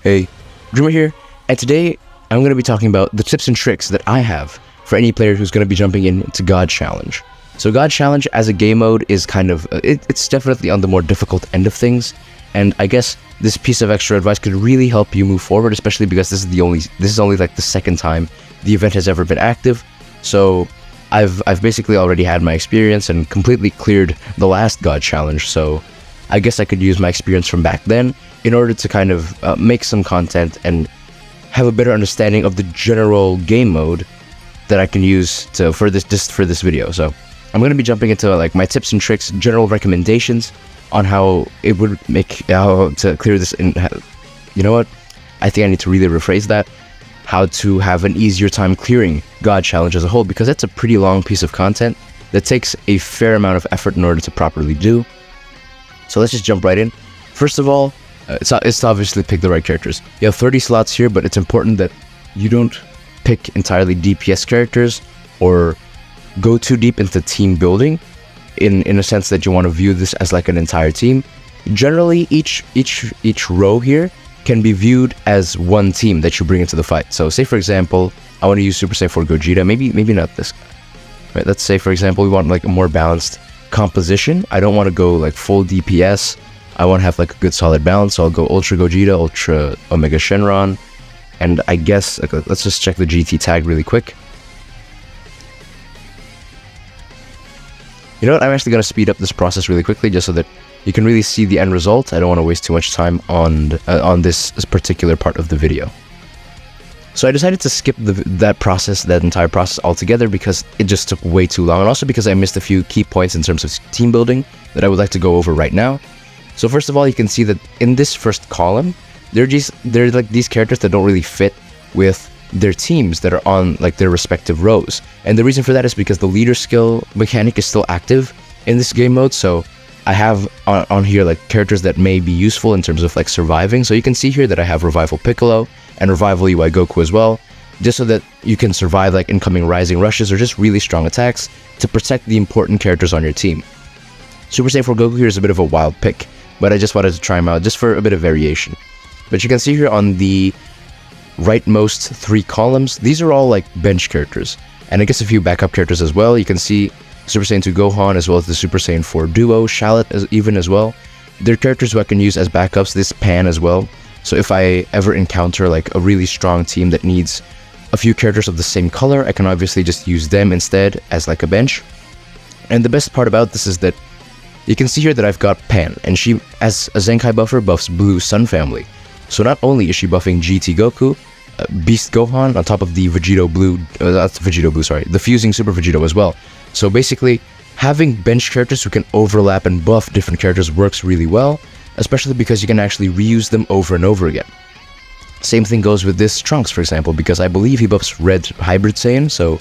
Hey, Dreamer here, and today I'm going to be talking about the tips and tricks that I have for any player who's going to be jumping into God Challenge. So God Challenge as a game mode is kind of, it's definitely on the more difficult end of things, and I guess this piece of extra advice could really help you move forward, especially because this is only like the second time the event has ever been active. So I've basically already had my experience and completely cleared the last God Challenge, so I guess I could use my experience from back then in order to kind of make some content and have a better understanding of the general game mode that I can use for this video. So I'm going to be jumping into like my tips and tricks, general recommendations on how it would how to clear this. And you know what? I think I need to really rephrase that. How to have an easier time clearing God Challenge as a whole, because that's a pretty long piece of content that takes a fair amount of effort in order to properly do. So let's just jump right in. First of all, it's to obviously pick the right characters. You have 30 slots here, but it's important that you don't pick entirely DPS characters or go too deep into team building in a sense that you want to view this as like an entire team. Generally, each row here can be viewed as one team that you bring into the fight. So say for example, I want to use Super Saiyan 4 Gogeta, maybe not this guy. Right, let's say for example we want like a more balanced composition. I don't want to go like full DPS. I want to have like a good solid balance, so I'll go Ultra Gogeta, Ultra Omega Shenron, and I guess, okay, let's just check the GT tag really quick. You know what, I'm actually going to speed up this process really quickly just so that you can really see the end result. I don't want to waste too much time on this particular part of the video. So I decided to skip that entire process altogether because it just took way too long, and also because I missed a few key points in terms of team building that I would like to go over right now. So first of all, you can see that in this first column, they're like these characters that don't really fit with their teams that are on like their respective rows. And the reason for that is because the leader skill mechanic is still active in this game mode. So I have on here like characters that may be useful in terms of like surviving. So you can see here that I have Revival Piccolo and Revival UI Goku as well, just so that you can survive like incoming rising rushes or just really strong attacks to protect the important characters on your team. Super Saiyan 4 Goku here is a bit of a wild pick, but I just wanted to try him out just for a bit of variation. But you can see here on the rightmost three columns, these are all like bench characters, and I guess a few backup characters as well. You can see Super Saiyan 2 Gohan as well as the Super Saiyan 4 Duo, Shallot even as well. They're characters who I can use as backups, this Pan as well. So if I ever encounter like a really strong team that needs a few characters of the same color, I can obviously just use them instead as like a bench. And the best part about this is that you can see here that I've got Pan, and she, as a Zenkai buffer, buffs Blue Sun family. So not only is she buffing GT Goku, Beast Gohan on top of the Vegito Blue, the fusing Super Vegito as well. So basically, having bench characters who can overlap and buff different characters works really well, especially because you can actually reuse them over and over again. Same thing goes with this Trunks, for example, because I believe he buffs Red Hybrid Saiyan, so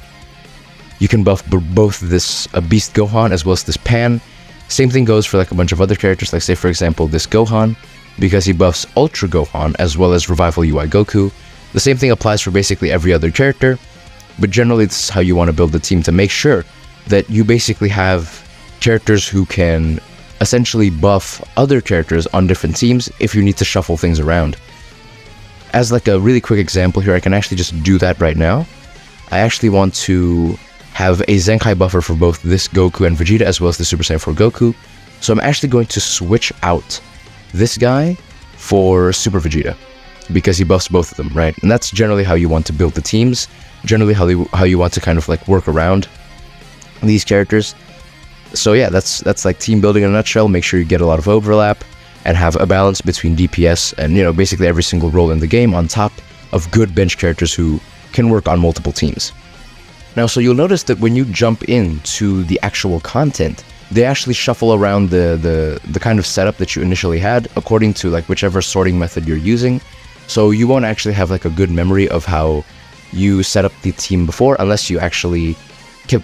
you can buff both this Beast Gohan as well as this Pan. Same thing goes for like a bunch of other characters, like say for example this Gohan, because he buffs Ultra Gohan as well as Revival UI Goku. The same thing applies for basically every other character, but generally this is how you want to build the team, to make sure that you basically have characters who can essentially buff other characters on different teams if you need to shuffle things around. As like a really quick example here, I can actually just do that right now. I actually want to have a Zenkai buffer for both this Goku and Vegeta as well as the Super Saiyan 4 Goku. So I'm actually going to switch out this guy for Super Vegeta because he buffs both of them, right? And that's generally how you want to build the teams, generally how you want to kind of like work around these characters. So yeah, that's like team building in a nutshell. Make sure you get a lot of overlap and have a balance between DPS and, you know, basically every single role in the game on top of good bench characters who can work on multiple teams. Now, so you'll notice that when you jump into the actual content, they actually shuffle around the kind of setup that you initially had according to like whichever sorting method you're using. So you won't actually have like a good memory of how you set up the team before unless you actually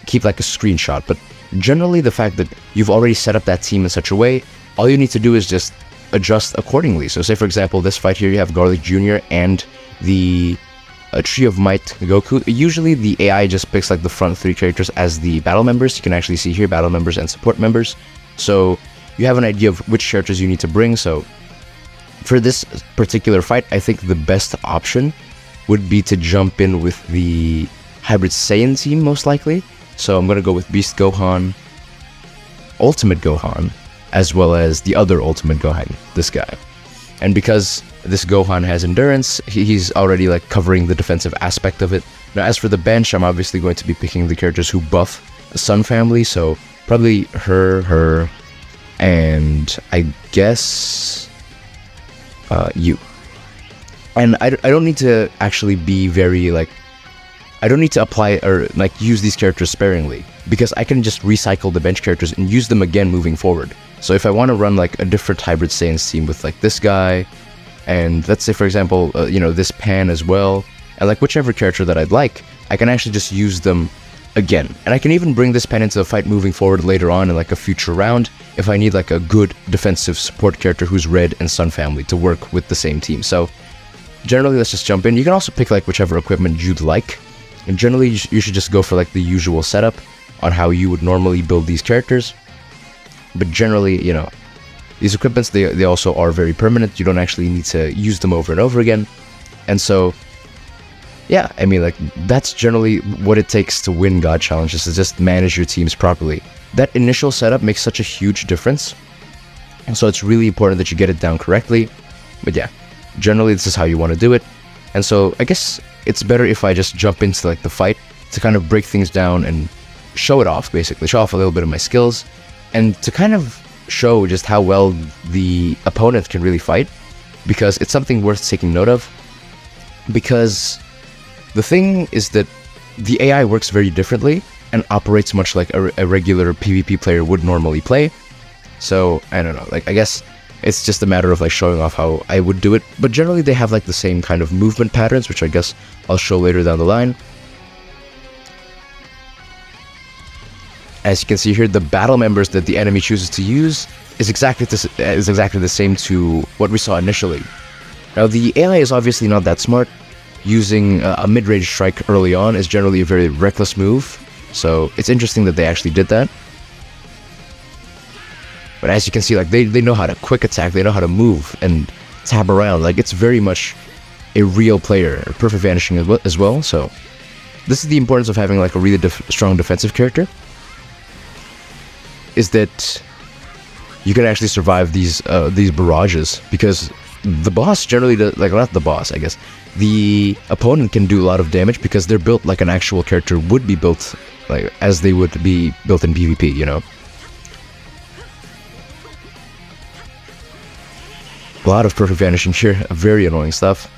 keep like a screenshot. But generally the fact that you've already set up that team in such a way, all you need to do is just adjust accordingly. So say for example this fight here, you have Garlic Jr. and the Tree of Might Goku. Usually the AI just picks like the front three characters as the battle members. You can actually see here battle members and support members. So you have an idea of which characters you need to bring. So For this particular fight, I think the best option would be to jump in with the Hybrid Saiyan team, most likely. So I'm going to go with Beast Gohan, Ultimate Gohan, as well as the other Ultimate Gohan, this guy. And because this Gohan has endurance, he's already like covering the defensive aspect of it. Now as for the bench, I'm obviously going to be picking the characters who buff the Sun family, so probably her, and I guess you. And I don't need to actually be very like, I don't need to apply or like use these characters sparingly, because I can just recycle the bench characters and use them again moving forward. So if I want to run like a different Hybrid Saiyans team with like this guy, and let's say for example, you know, this Pan as well, and like whichever character that I'd like, I can actually just use them again. And I can even bring this Pan into the fight moving forward later on in like a future round if I need like a good defensive support character who's Red and Sun family to work with the same team. So generally, let's just jump in. You can also pick like whichever equipment you'd like. And generally, you should just go for like the usual setup on how you would normally build these characters. But generally, you know, these equipments, they also are very permanent. You don't actually need to use them over and over again. And so, yeah, I mean, like, that's generally what it takes to win God challenges, to just manage your teams properly. That initial setup makes such a huge difference. And so it's really important that you get it down correctly. But yeah, generally this is how you want to do it. And so I guess it's better if I just jump into like the fight to kind of break things down and show it off, basically show off a little bit of my skills, and to kind of show just how well the opponent can really fight, because it's something worth taking note of. Because the thing is that the AI works very differently and operates much like a regular PvP player would normally play. So I don't know, like I guess it's just a matter of like showing off how I would do it, but generally they have like the same kind of movement patterns, which I guess I'll show later down the line. As you can see here, the battle members that the enemy chooses to use is exactly the same to what we saw initially. Now the AI is obviously not that smart. Using a mid-range strike early on is generally a very reckless move, so it's interesting that they actually did that. But as you can see, like they know how to quick attack, they know how to move and tab around. Like it's very much a real player, perfect vanishing as well. So this is the importance of having like a really strong defensive character, is that you can actually survive these barrages, because the boss generally does, like not the boss, I guess, the opponent can do a lot of damage because they're built like an actual character would be built, like as they would be built in PvP, you know. A lot of perfect vanishing here, very annoying stuff.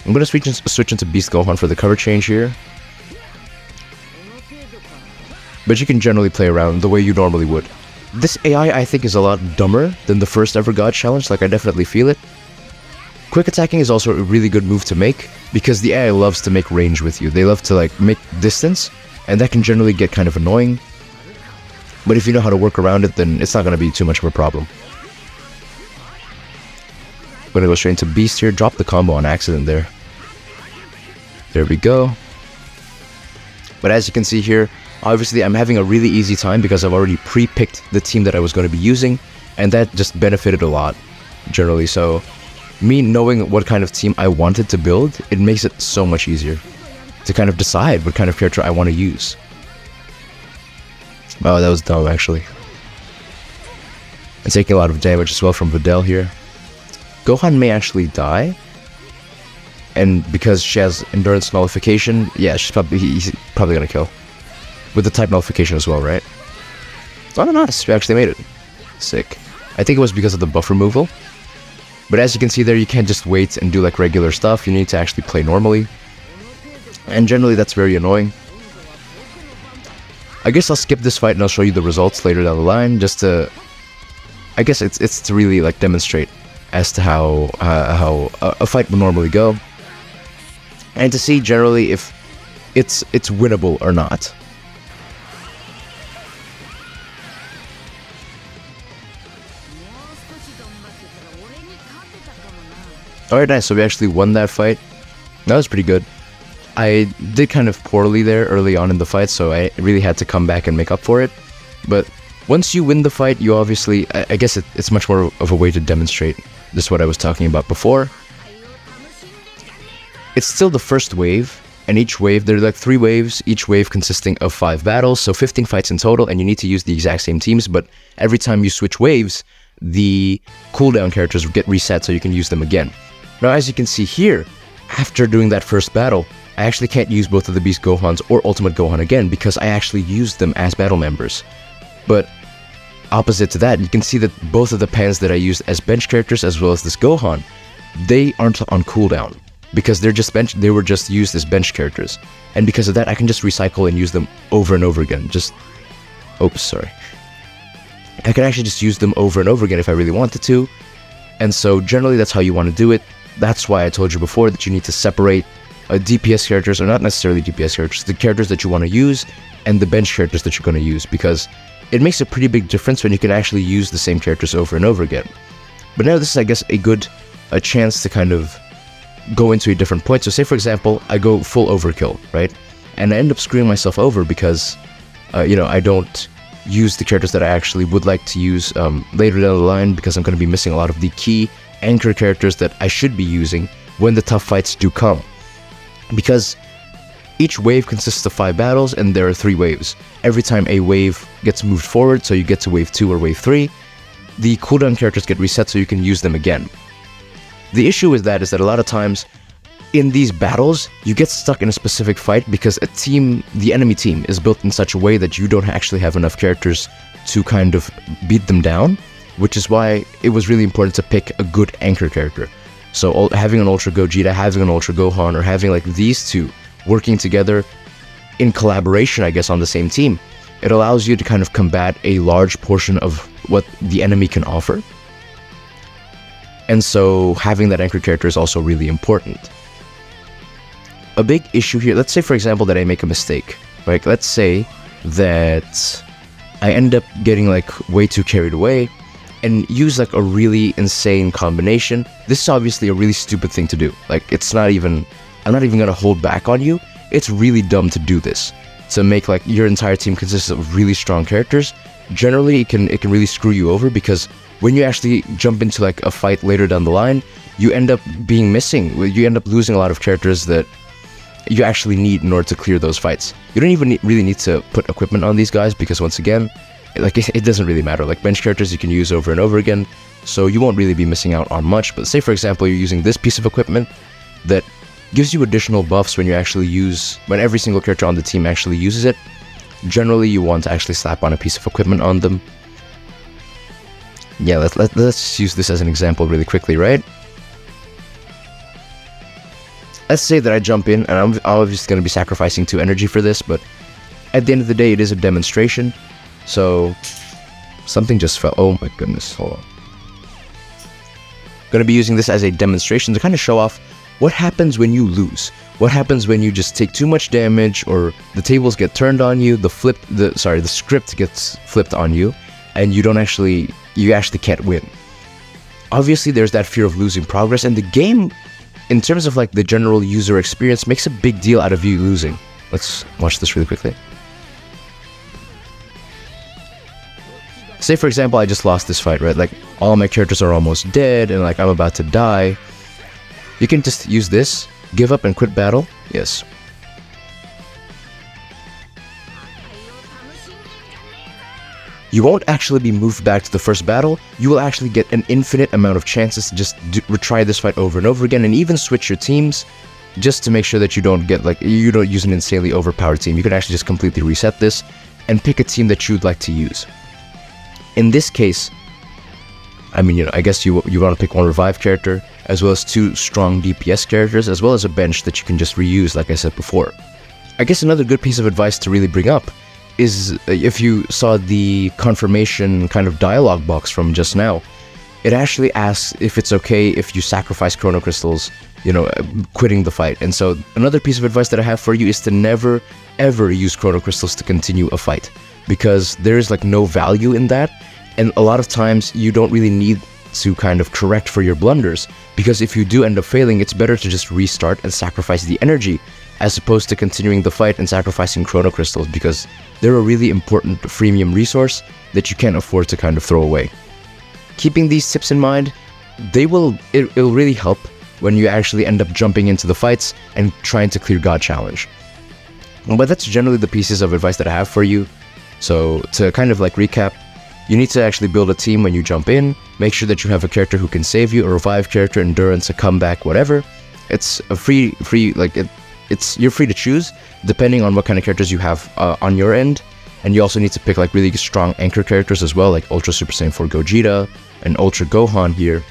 I'm going to switch into Beast Gohan for the cover change here. But you can generally play around the way you normally would. This AI I think is a lot dumber than the first ever God challenge, like I definitely feel it. Quick attacking is also a really good move to make, because the AI loves to make range with you. They love to like make distance, and that can generally get kind of annoying. But if you know how to work around it, then it's not going to be too much of a problem. I'm gonna go straight into Beast here, drop the combo on accident there. There we go. But as you can see here, obviously I'm having a really easy time because I've already pre-picked the team that I was going to be using, and that just benefited a lot, generally. So me knowing what kind of team I wanted to build, it makes it so much easier to kind of decide what kind of character I want to use. Oh, that was dumb, actually. And taking a lot of damage as well from Videl here. Gohan may actually die, and because she has endurance nullification, yeah, he's probably gonna kill. With the type nullification as well, right? Oh, no, nice, we actually made it. Sick. I think it was because of the buff removal. But as you can see there, you can't just wait and do like regular stuff, you need to actually play normally. And generally that's very annoying. I guess I'll skip this fight and I'll show you the results later down the line, just to... I guess it's to really like demonstrate as to how a fight would normally go, and to see generally if it's winnable or not. Alright, nice, so we actually won that fight. That was pretty good. I did kind of poorly there early on in the fight, so I really had to come back and make up for it. But once you win the fight, you obviously, I guess it's much more of a way to demonstrate This is what I was talking about before. It's still the first wave, and each wave, there are like 3 waves, each wave consisting of 5 battles, so 15 fights in total, and you need to use the exact same teams, but every time you switch waves, the cooldown characters get reset so you can use them again. Now, as you can see here, after doing that first battle, I actually can't use both of the Beast Gohans or Ultimate Gohan again because I actually used them as battle members. But opposite to that, you can see that both of the pans that I used as bench characters as well as this Gohan, they aren't on cooldown because they were just used as bench characters. And because of that, I can just recycle and use them over and over again. Oops, sorry. I can actually just use them over and over again if I really wanted to. And so generally that's how you want to do it. That's why I told you before that you need to separate DPS characters, or not necessarily DPS characters, the characters that you want to use and the bench characters that you're going to use, because it makes a pretty big difference when you can actually use the same characters over and over again. But now this is, I guess, a chance to kind of go into a different point. So say, for example, I go full overkill, right? And I end up screwing myself over because, I don't use the characters that I actually would like to use later down the line, because I'm going to be missing a lot of the key anchor characters that I should be using when the tough fights do come. Because each wave consists of 5 battles, and there are 3 waves. Every time a wave gets moved forward, so you get to wave 2 or wave 3, the cooldown characters get reset so you can use them again. The issue with that is that a lot of times in these battles, you get stuck in a specific fight because the enemy team is built in such a way that you don't actually have enough characters to kind of beat them down, which is why it was really important to pick a good anchor character. So having an Ultra Gogeta, having an Ultra Gohan, or having like these two working together in collaboration, I guess, on the same team, it allows you to kind of combat a large portion of what the enemy can offer. And so having that anchor character is also really important. A big issue here, let's say for example that I make a mistake, right? Let's say that I end up getting like way too carried away and use like a really insane combination. This is obviously a really stupid thing to do. Like, I'm not even gonna hold back on you. It's really dumb to do this. To make like your entire team consists of really strong characters. Generally, it can really screw you over, because when you actually jump into like a fight later down the line, you end up being missing. You end up losing a lot of characters that you actually need in order to clear those fights. You don't even really need to put equipment on these guys, because once again, like it doesn't really matter. Like bench characters you can use over and over again, so you won't really be missing out on much. But say for example you're using this piece of equipment that gives you additional buffs when every single character on the team actually uses it. Generally you want to actually slap on a piece of equipment on them. Yeah, let's use this as an example really quickly, right? Let's say that I jump in, and I'm obviously going to be sacrificing 2 energy for this, but at the end of the day it is a demonstration. So something just fell. Oh my goodness, hold on. Going to be using this as a demonstration to kind of show off what happens when you lose. What happens when you just take too much damage, or the tables get turned on you, the script gets flipped on you, and you actually can't win. Obviously there's that fear of losing progress, and the game, in terms of like the general user experience, makes a big deal out of you losing. Let's watch this really quickly. Say for example I just lost this fight, right? Like all my characters are almost dead and like I'm about to die. You can just use this, give up and quit battle. Yes. You won't actually be moved back to the first battle. You will actually get an infinite amount of chances to just retry this fight over and over again, and even switch your teams just to make sure that you don't use an insanely overpowered team. You can actually just completely reset this and pick a team that you'd like to use. In this case, I mean, I guess you want to pick 1 revive character, as well as 2 strong DPS characters, as well as a bench that you can just reuse, like I said before. I guess another good piece of advice to really bring up is if you saw the confirmation kind of dialogue box from just now, it actually asks if it's okay if you sacrifice chrono crystals, quitting the fight. And so another piece of advice that I have for you is to never ever use chrono crystals to continue a fight, because there is like no value in that, and a lot of times you don't really need to kind of correct for your blunders, because if you do end up failing, it's better to just restart and sacrifice the energy as opposed to continuing the fight and sacrificing chrono crystals, because they're a really important freemium resource that you can't afford to kind of throw away. Keeping these tips in mind, it'll really help when you actually end up jumping into the fights and trying to clear God Challenge. But that's generally the pieces of advice that I have for you. So to kind of like recap, you need to actually build a team when you jump in. Make sure that you have a character who can save you, a revive character, endurance, a comeback, whatever. It's a you're free to choose depending on what kind of characters you have on your end. And you also need to pick like really strong anchor characters as well, like Ultra Super Saiyan 4 Gogeta and Ultra Gohan here,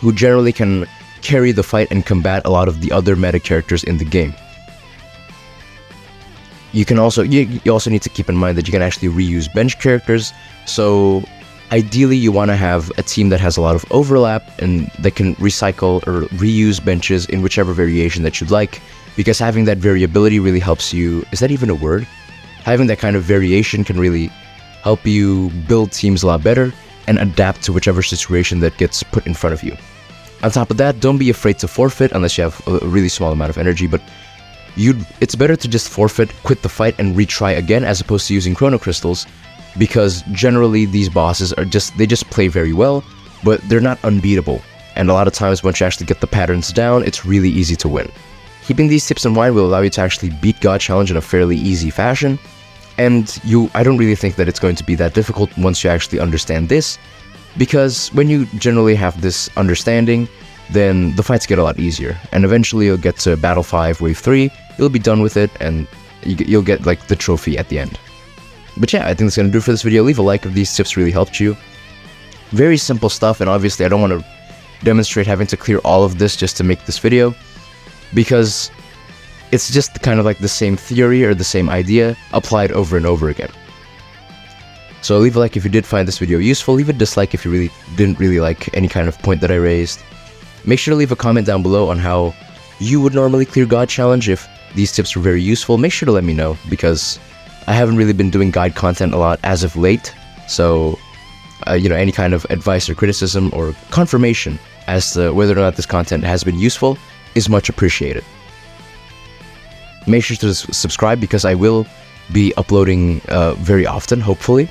who generally can carry the fight and combat a lot of the other meta characters in the game. You can also you also need to keep in mind that you can actually reuse bench characters. So ideally you want to have a team that has a lot of overlap and that can recycle or reuse benches in whichever variation that you'd like, because having that variability really helps you. Is that even a word? Having that kind of variation can really help you build teams a lot better and adapt to whichever situation that gets put in front of you. On top of that, don't be afraid to forfeit unless you have a really small amount of energy, but it's better to just forfeit, quit the fight, and retry again as opposed to using Chrono Crystals, because generally these bosses they just play very well, but they're not unbeatable. And a lot of times once you actually get the patterns down, it's really easy to win. Keeping these tips in mind will allow you to actually beat God Challenge in a fairly easy fashion, and I don't really think that it's going to be that difficult once you actually understand this, because when you generally have this understanding, then the fights get a lot easier, and eventually you'll get to Battle 5 Wave 3, you'll be done with it, and you'll get like the trophy at the end. But yeah, I think that's going to do it for this video. Leave a like if these tips really helped you. Very simple stuff, and obviously I don't want to demonstrate having to clear all of this just to make this video, because it's just kind of like the same theory or the same idea applied over and over again. So leave a like if you did find this video useful, leave a dislike if you didn't really like any kind of point that I raised. Make sure to leave a comment down below on how you would normally clear God Challenge. If these tips were very useful, make sure to let me know, because I haven't really been doing guide content a lot as of late, so any kind of advice or criticism or confirmation as to whether or not this content has been useful is much appreciated. Make sure to subscribe, because I will be uploading very often, hopefully.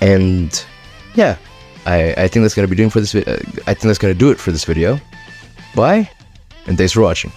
And yeah, I think that's gonna be doing for this. I think that's gonna do it for this video. Bye, and thanks for watching.